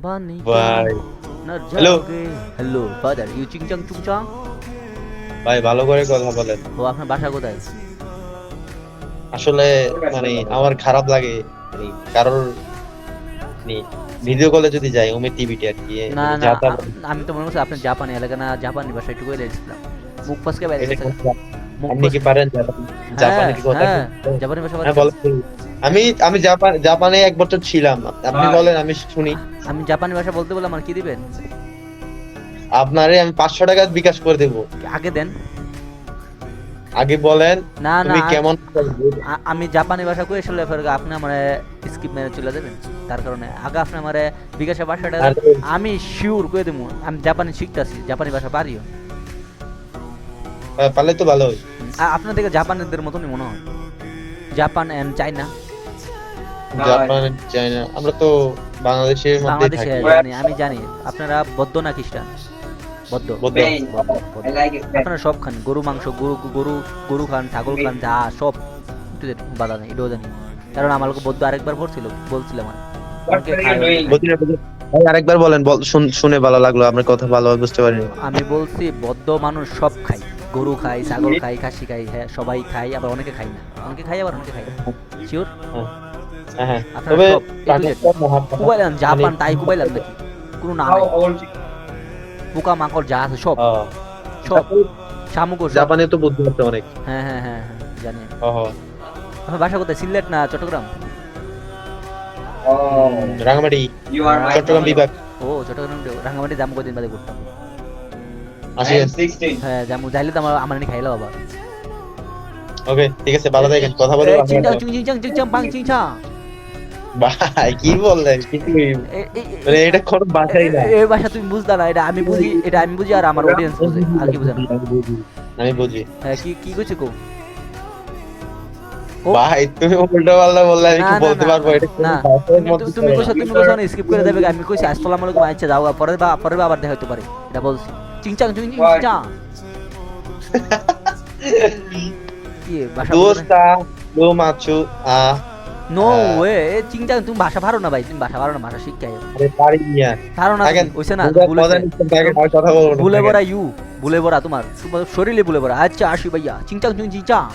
ভাই hello hello bother you চিংচাং চুংচাং। ভাই ভালো করে কথা বলেন। ও আপনার বাসা কোথায়? আসলে মানে আমার খারাপ লাগে মানে কারোর ভিডিও কলে যদি যাই ওমে টিভিটি আর কি না মানে না আমি তো মনে করছি আপনার জাপানি এলাকা না, জাপানি ভাষা একটু কইলে দিছিলাম। মুখ ফসকে বাইরে এটা গেছে। মুখ আপনি ফস কি পারেন জাপানি কি কথা হ্যাঁ জাপানি ভাষা হ্যাঁ পারি। বলেন। আমি আমি জাপানে এক বছর ছিলাম। আপনি বলেন আমি শুনি। আমি জাপানি ভাষা বলতে বললাম আর কি দিবেন? আপনারে আমি 500 টাকা বিকাশ করে দেবো। আগে দেন। আগে বলেন না না তুমি কেমন আমি জাপানি ভাষা কই আসলে ফের আপনি আমারে স্কিপ মেরে চলে যাবেন। তার কারণে আগে আপনি আমারে বিকাশের ভাষাটা আমি শিওর কই দেবো। আমি জাপানি শিখতাছি, জাপানি ভাষা পারিও। পারলে তো ভালো হয়। আপনার থেকে জাপানিদের মতনই মনে হয়, Japan and China. Japan China আমরা তো বাংলাদেশের মধ্যে বাংলাদেশে থাকি। জানি, আমি জানি আপনারা বৌদ্ধ না খ্রিস্টান? বৌদ্ধ। বৌদ্ধ। আপনারা সব খান, গরু মাংস, গরু গরু গরু খান, ছাগল খান, যা সব বাধা নেই, এটাও জানি। কারণ আমার বৌদ্ধ আরেকবার বলছিলাম ভাই আরেকবার বলেন শুনে ভালো লাগলো আপনার কথা ভালোভাবে বুঝতে পারিনি। আমি বলছি বৌদ্ধ মানুষ সব খাই, গরু খাই, ছাগল খাই, খাসি খাই, হ্যাঁ সবাই খাই, আবার অনেকে খাই না, অনেকে খাই আবার অনেকে খাই না। শিওর? হ্যাঁ আপনারা তবে সব কুবাইলাম জাপান তাই কুবাইলাম নাকি কোনো না নাই। পোকা মাকড় যা আছে সব সব শামুক জাপানে তো বুদ্ধি আছে অনেক। হ্যাঁ হ্যাঁ হ্যাঁ হ্যাঁ জানি। ওহো আপনার বাসা কোথায়? সিলেট না চট্টগ্রাম? রাঙামাটি চট্টগ্রাম বিভাগ। ও চট্টগ্রাম। রাঙামাটি যাবো কদিন বাদে ঘুরতাম। আসেন। হ্যাঁ যাবো, যাইলে তো আমার এনে খাইলো বাবা। ওকে ঠিক আছে ভালো থাকেন কথা বলে চিংচাং চিংচাং চিংচাং পাং চিংচাং। ভাই কি বললেন কিছু মানে এটা কোন ভাষাই না। এই ভাষা তুমি বুঝতা না, এটা আমি বুঝি, এটা আমি বুঝি আর আমার অডিয়েন্স বুঝে, আর কি বুঝে না। আমি বুঝি। হ্যাঁ কি কি কইছে কো? ভাই তুমি উল্টো পাল্টা বললে আমি কি বলতে পারবো? এটা না তুমি কইছো না স্কিপ করে দেবে। আমি কইছি আসসালামু আলাইকুম, আচ্ছা যাও, পরে আবার দেখা হতে পারে, এটা বলছি। চিংচাং চিংচাং কি ভাষা? দোস্তা লো মাচু আ নো ওয়ে চিংচাং। তুমি ভাষা পারো না ভাই, তুমি ভাষা পারো না, ভাষা শিখতে আইও। আরে পারি মিয়া পারো না কইছে না কথা বলবো না। ভুলে বড়া ইউ ভুলে বড়া তোমার শরীরে ভুলে বড়া। আচ্ছা আসি ভাইয়া চিংচাং চিংচাং।